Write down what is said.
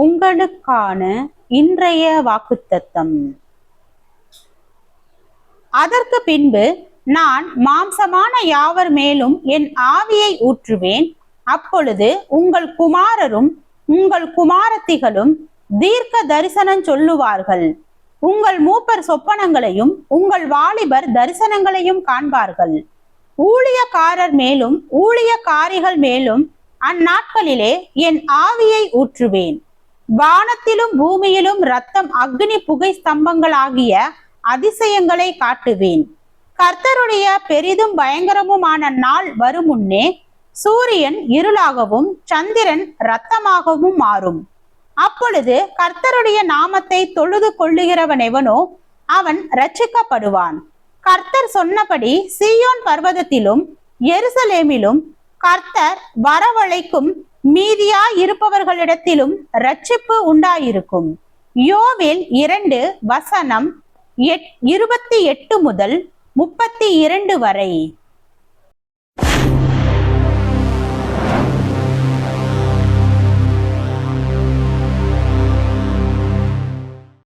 உங்களுக்கான இன்றைய வாக்குத்தத்தம். அதற்கு பின்பு நான் மாம்சமான யாவர் மேலும் என் ஆவியை ஊற்றுவேன். அப்பொழுது உங்கள் குமாரரும் உங்கள் குமாரத்திகளும் தீர்க்க தரிசனம் சொல்லுவார்கள். உங்கள் மூப்பர் சொப்பனங்களையும் உங்கள் வாலிபர் தரிசனங்களையும் காண்பார்கள். ஊழியக்காரர் மேலும் ஊழியக்காரிகள் மேலும் அந்நாட்களிலே என் ஆவியை ஊற்றுவேன். வானத்திலும் பூமியிலும் இரத்தம், அக்னி, புகை ஸ்தம்பங்களாகிய அதிசயங்களை காட்டுவேன். கர்த்தருடைய பெரிதும் பயங்கரமுமான நாள் வரும் முன்னே சூரியன் இருளாகவும் சந்திரன் இரத்தமாகவும் மாறும். அப்பொழுது கர்த்தருடைய நாமத்தை தொழுது கொள்ளுகிறவனெவனோ அவன் இரட்சிக்கப்படுவான். கர்த்தர் சொன்னபடி சீயோன் பர்வதத்திலும் எருசலேமிலும் கர்த்தர் வரவழைக்கும் மீதியாயிருப்பவர்களிடத்திலும் இரட்சிப்பு உண்டாயிருக்கும். யோவேல் 2:28 முதல் 32 வரை.